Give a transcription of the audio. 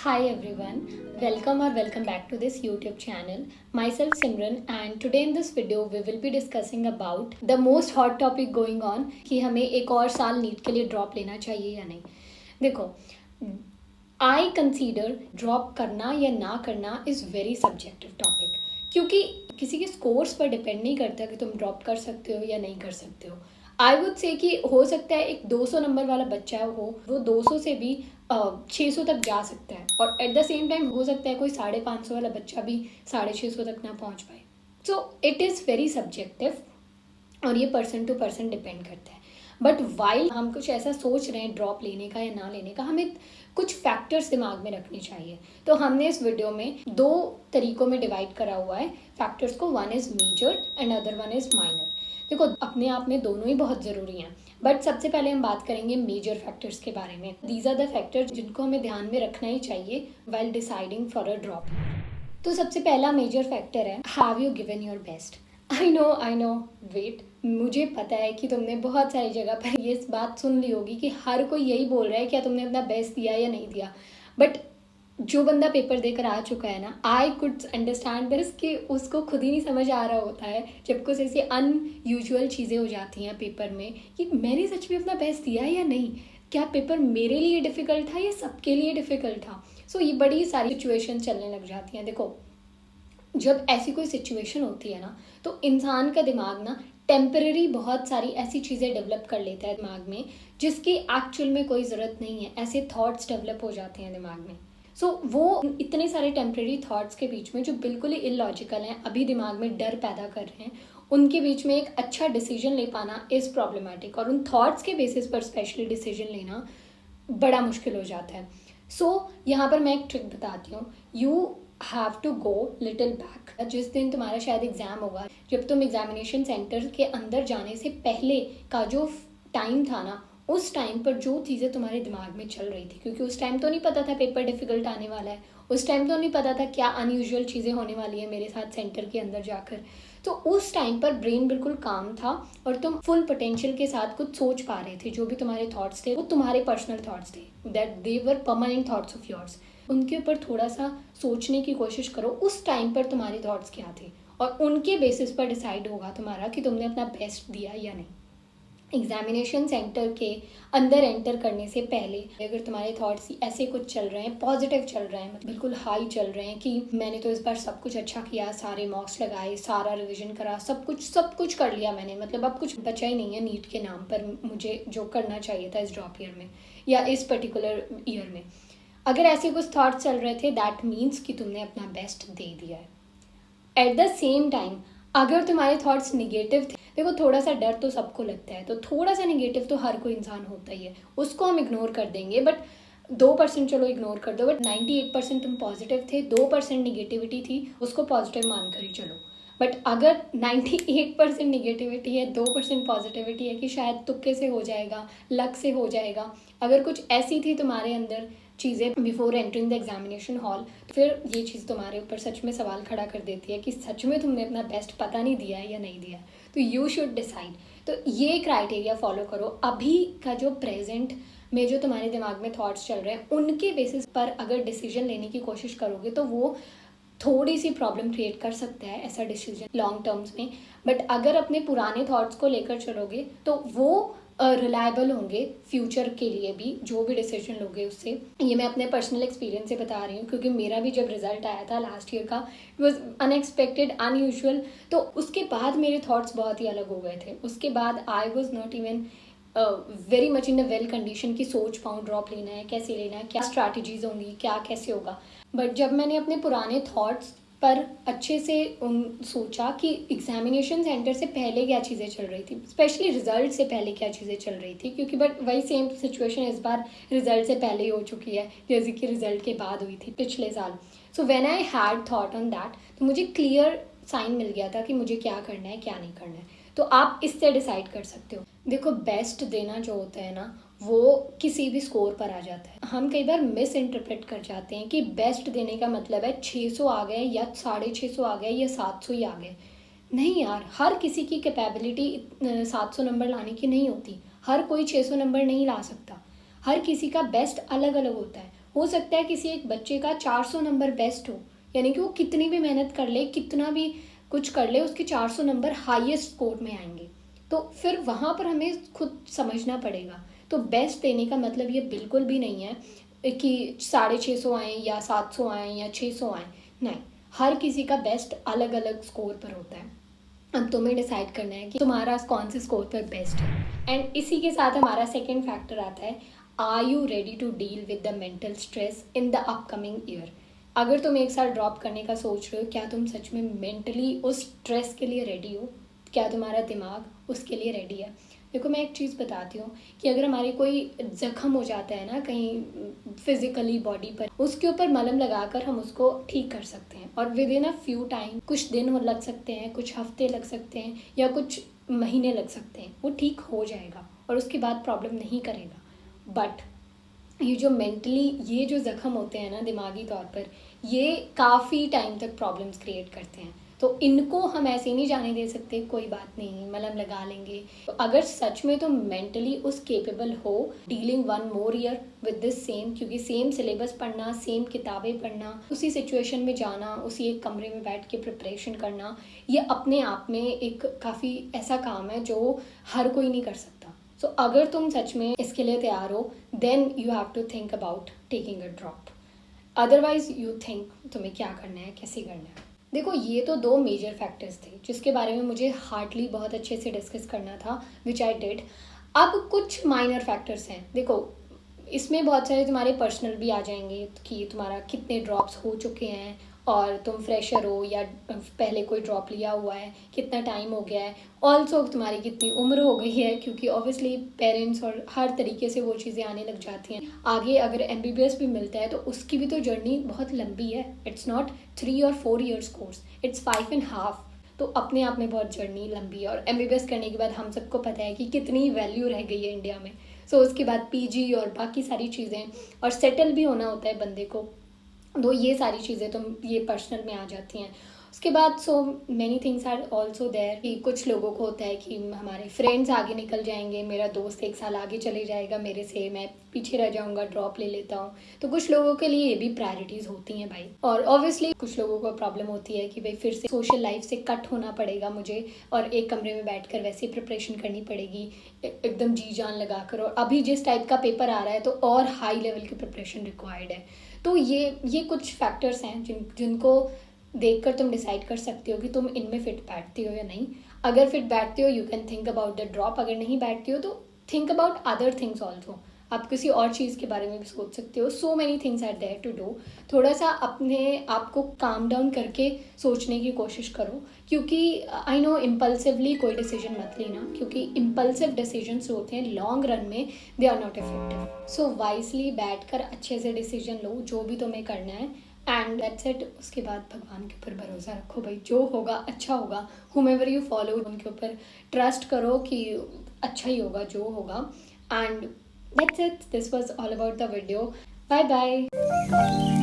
Hi everyone, welcome back to this YouTube channel. Myself Simran, and today in this video we will be discussing about the most hot topic going on कि हमें एक और साल NEET के लिए drop लेना चाहिए या नहीं. देखो, आई कंसीडर ड्रॉप करना या ना करना इज़ वेरी सब्जेक्टिव टॉपिक, क्योंकि किसी के स्कोर्स पर डिपेंड नहीं करता कि तुम ड्रॉप कर सकते हो या नहीं कर सकते हो. आई वुड से कि हो सकता है एक 200 नंबर वाला बच्चा हो, वो 200 से भी 600 तक जा सकता है, और एट द सेम टाइम हो सकता है कोई 550 वाला बच्चा भी 650 तक ना पहुंच पाए. So it is very subjective और ये पर्सन टू पर्सन डिपेंड करता है. बट वाइल हम कुछ ऐसा सोच रहे हैं ड्रॉप लेने का या ना लेने का, हमें कुछ फैक्टर्स दिमाग में रखने चाहिए. तो हमने इस वीडियो में 2 तरीकों में डिवाइड करा हुआ है फैक्टर्स को. One is major and other one is minor. देखो, अपने आप में दोनों ही बहुत ज़रूरी हैं, बट सबसे पहले हम बात करेंगे मेजर फैक्टर्स के बारे में. दीज आर द फैक्टर्स जिनको हमें ध्यान में रखना ही चाहिए while deciding for a drop. तो सबसे पहला मेजर फैक्टर है, have you given your best. I know wait, मुझे पता है कि तुमने बहुत सारी जगह पर ये बात सुन ली होगी कि हर कोई यही बोल रहा है क्या तुमने अपना बेस्ट दिया या नहीं दिया. बट जो बंदा पेपर देकर आ चुका है ना, आई कुड अंडरस्टैंड दिस कि उसको खुद ही नहीं समझ आ रहा होता है जब कुछ ऐसी अनयूजुअल चीज़ें हो जाती हैं पेपर में कि मैंने सच में अपना बेस्ट दिया या नहीं, क्या पेपर मेरे लिए डिफ़िकल्ट था या सबके लिए डिफ़िकल्ट था. सो ये बड़ी सारी सिचुएशन चलने लग जाती हैं. देखो, जब ऐसी कोई सिचुएशन होती है ना, तो इंसान का दिमाग ना टेम्पररी बहुत सारी ऐसी चीज़ें डेवलप कर लेता है दिमाग में जिसकी एक्चुअल में कोई ज़रूरत नहीं है. ऐसे थॉट्स डेवलप हो जाते हैं दिमाग में. सो वो इतने सारे टेम्परेरी थॉट्स के बीच में जो बिल्कुल ही इलॉजिकल हैं, अभी दिमाग में डर पैदा कर रहे हैं, उनके बीच में एक अच्छा डिसीजन ले पाना इज़ प्रॉब्लमेटिक, और उन थॉट्स के बेसिस पर स्पेशली डिसीजन लेना बड़ा मुश्किल हो जाता है. सो यहाँ पर मैं एक ट्रिक बताती हूँ. You have to go little back. जिस दिन तुम्हारा शायद एग्ज़ाम होगा, जब तुम एग्जामिनेशन सेंटर के अंदर जाने से पहले का जो टाइम था ना, उस टाइम पर जो चीज़ें तुम्हारे दिमाग में चल रही थी, क्योंकि उस टाइम तो नहीं पता था पेपर डिफ़िकल्ट आने वाला है, उस टाइम तो नहीं पता था क्या अनयूजुअल चीज़ें होने वाली है मेरे साथ सेंटर के अंदर जाकर. तो उस टाइम पर ब्रेन बिल्कुल काम था और तुम फुल पोटेंशियल के साथ कुछ सोच पा रहे थे. जो भी तुम्हारे थॉट्स थे वो तुम्हारे पर्सनल थॉट्स थे, that they were permanent thoughts of yours. उनके ऊपर थोड़ा सा सोचने की कोशिश करो उस टाइम पर तुम्हारे थॉट्स क्या थे, और उनके बेसिस पर डिसाइड होगा तुम्हारा कि तुमने अपना बेस्ट दिया या नहीं. एग्जामिनेशन सेंटर के अंदर एंटर करने से पहले अगर तुम्हारे थॉट्स ऐसे कुछ चल रहे हैं, पॉजिटिव चल रहे हैं, मतलब बिल्कुल हाई चल रहे हैं कि मैंने तो इस बार सब कुछ अच्छा किया, सारे मॉक्स लगाए, सारा रिवीजन करा, सब कुछ कर लिया मैंने, मतलब अब कुछ बचा ही नहीं है नीट के नाम पर मुझे जो करना चाहिए था इस ड्रॉप ईयर में या इस पर्टिकुलर ईयर में. अगर ऐसे कुछ थॉट्स चल रहे थे, दैट मीन्स कि तुमने अपना बेस्ट दे दिया है. एट द सेम टाइम अगर तुम्हारे थॉट्स निगेटिव थे, देखो थोड़ा सा डर तो सबको लगता है, तो थोड़ा सा निगेटिव तो हर कोई इंसान होता ही है, उसको हम इग्नोर कर देंगे. बट 2% चलो इग्नोर कर दो, बट 98% तुम पॉजिटिव थे, 2% निगेटिविटी थी, उसको पॉजिटिव मान कर ही चलो. बट अगर 98% निगेटिविटी है, 2% पॉजिटिविटी है कि शायद तुक्के से हो जाएगा, लक से हो जाएगा, अगर कुछ ऐसी थी तुम्हारे अंदर चीज़ें before entering the examination hall, फिर ये चीज़ तुम्हारे ऊपर सच में सवाल खड़ा कर देती है कि सच में तुमने अपना बेस्ट पता नहीं दिया है या नहीं दिया. तो यू शुड डिसाइड. तो ये क्राइटेरिया फॉलो करो. अभी का जो प्रेजेंट में जो तुम्हारे दिमाग में थॉट्स चल रहे हैं, उनके बेसिस पर अगर डिसीजन लेने की कोशिश करोगे तो वो थोड़ी सी प्रॉब्लम क्रिएट कर सकता है ऐसा डिसीजन लॉन्ग टर्म्स में. बट अगर अपने पुराने थॉट्स को लेकर चलोगे तो वो रिलायबल होंगे फ्यूचर के लिए भी, जो भी डिसीजन लोगे उससे. ये मैं अपने पर्सनल एक्सपीरियंस से बता रही हूँ, क्योंकि मेरा भी जब रिजल्ट आया था लास्ट ईयर का, इट वॉज अनएक्सपेक्टेड, अनयूजुअल. तो उसके बाद मेरे थॉट्स बहुत ही अलग हो गए थे. उसके बाद I was not even very much in a well condition कि सोच पाऊँ ड्रॉप लेना है, कैसे लेना है, क्या स्ट्रैटेजीज होंगी, क्या कैसे होगा. बट जब मैंने अपने पुराने थॉट्स पर अच्छे से सोचा कि एग्जामिनेशन सेंटर से पहले क्या चीज़ें चल रही थी, स्पेशली रिजल्ट से पहले क्या चीज़ें चल रही थी, क्योंकि बट वही सेम सिचुएशन इस बार रिजल्ट से पहले ही हो चुकी है जैसे कि रिजल्ट के बाद हुई थी पिछले साल. So when I had thought on that, तो मुझे क्लियर साइन मिल गया था कि मुझे क्या करना है क्या नहीं करना है. तो आप इससे डिसाइड कर सकते हो. देखो, बेस्ट देना जो होता है ना, वो किसी भी स्कोर पर आ जाता है. हम कई बार मिस इंटरप्रेट कर जाते हैं कि बेस्ट देने का मतलब है 600 आ गए या 650 आ गए या 700 ही आ गए. नहीं यार, हर किसी की कैपेबिलिटी 700 नंबर लाने की नहीं होती. हर कोई 600 नंबर नहीं ला सकता. हर किसी का बेस्ट अलग अलग होता है. हो सकता है किसी एक बच्चे का 400 नंबर बेस्ट हो, यानी कि वो कितनी भी मेहनत कर ले, कितना भी कुछ कर ले, उसके 400 नंबर हाईएस्ट स्कोर में आएंगे। तो फिर वहाँ पर हमें खुद समझना पड़ेगा। तो बेस्ट देने का मतलब ये बिल्कुल भी नहीं है कि 650 आए या 700 आए या 600 आए, नहीं, हर किसी का बेस्ट अलग अलग स्कोर पर होता है। अब तुम्हें डिसाइड करना है कि तुम्हारा कौन से स्कोर पर बेस्ट है। एंड इसी के साथ हमारा सेकेंड फैक्टर आता है, are you ready to deal with the mental stress in the upcoming year. अगर तुम एक साल ड्रॉप करने का सोच रहे हो, क्या तुम सच में मेंटली उस स्ट्रेस के लिए रेडी हो? क्या तुम्हारा दिमाग उसके लिए रेडी है? देखो, मैं एक चीज़ बताती हूँ कि अगर हमारी कोई ज़ख्म हो जाता है ना कहीं फिजिकली बॉडी पर, उसके ऊपर मलहम लगाकर हम उसको ठीक कर सकते हैं, और with in a few time, कुछ दिन हो लग सकते हैं, कुछ हफ्ते लग सकते हैं या कुछ महीने लग सकते हैं, वो ठीक हो जाएगा और उसके बाद प्रॉब्लम नहीं करेगा। बट ये जो मेंटली ये जो ज़ख्म होते हैं ना दिमागी तौर पर, ये काफ़ी टाइम तक प्रॉब्लम्स क्रिएट करते हैं। तो इनको हम ऐसे नहीं जाने दे सकते, कोई बात नहीं, मलहम लगा लेंगे। तो अगर सच में तुम मेंटली उस केपेबल हो dealing 1 more year with this same, क्योंकि सेम सिलेबस पढ़ना, सेम किताबें पढ़ना, उसी सिचुएशन में जाना, उसी एक कमरे में बैठ के प्रिपरेशन करना, ये अपने आप में एक काफ़ी ऐसा काम है जो हर कोई नहीं कर सकता। सो अगर तुम सच में इसके लिए तैयार हो, then you have to think about taking a drop. Otherwise you think तुम्हें क्या करना है, कैसे करना है। देखो, ये तो 2 मेजर फैक्टर्स थे जिसके बारे में मुझे हार्डली बहुत अच्छे से डिस्कस करना था, विच आई डिड। अब कुछ माइनर फैक्टर्स हैं। देखो, इसमें बहुत सारे तुम्हारे पर्सनल भी आ जाएंगे कि तुम्हारा कितने ड्रॉप्स हो चुके हैं और तुम फ्रेशर हो या पहले कोई ड्रॉप लिया हुआ है, कितना टाइम हो गया है, ऑल्सो तुम्हारी कितनी उम्र हो गई है, क्योंकि ऑब्वियसली पेरेंट्स और हर तरीके से वो चीज़ें आने लग जाती हैं। आगे अगर MBBS भी मिलता है तो उसकी भी तो जर्नी बहुत लंबी है। इट्स नॉट 3 और 4 ईयर्स कोर्स, इट्स 5.5। तो अपने आप में बहुत जर्नी लंबी है। और MBBS करने के बाद हम सबको पता है कि कितनी वैल्यू रह गई है इंडिया में। सो उसके बाद PG और बाकी सारी चीज़ें, और सेटल भी होना होता है बंदे को। तो ये सारी चीज़ें तो ये पर्सनल में आ जाती हैं। उसके बाद so many things are also there कि कुछ लोगों को होता है कि हमारे फ्रेंड्स आगे निकल जाएंगे, मेरा दोस्त 1 साल आगे चले जाएगा मेरे से, मैं पीछे रह जाऊंगा, ड्रॉप ले लेता हूँ। तो कुछ लोगों के लिए ये भी प्रायोरिटीज़ होती हैं भाई। और ऑब्वियसली कुछ लोगों को प्रॉब्लम होती है कि भाई फिर से सोशल लाइफ से कट होना पड़ेगा मुझे, और एक कमरे में बैठकर वैसे प्रिपरेशन करनी पड़ेगी एकदम जी जान लगा कर। और अभी जिस टाइप का पेपर आ रहा है तो और हाई लेवल की प्रिपरेशन रिक्वायर्ड है। तो ये कुछ फैक्टर्स हैं जिनको देखकर तुम डिसाइड कर सकते हो कि तुम इनमें फिट बैठती हो या नहीं। अगर फिट बैठते हो, you can think about the drop. अगर नहीं बैठती हो तो think about other things also. आप किसी और चीज़ के बारे में भी सोच सकते हो। So many things are there to do. थोड़ा सा अपने आप को काम डाउन करके सोचने की कोशिश करो, क्योंकि आई नो इम्पल्सिवली कोई डिसीजन मत लेना, क्योंकि इम्पल्सिव डिसीजंस होते हैं लॉन्ग रन में they are not effective. So wisely बैठ कर अच्छे से डिसीजन लो जो भी तुम्हें करना है, एंड दैट्स इट। उसके बाद भगवान के ऊपर भरोसा रखो भाई, जो होगा अच्छा होगा। whomever you follow, उनके ऊपर ट्रस्ट करो कि अच्छा ही होगा जो होगा। And that's it. This was all about the video. Bye bye.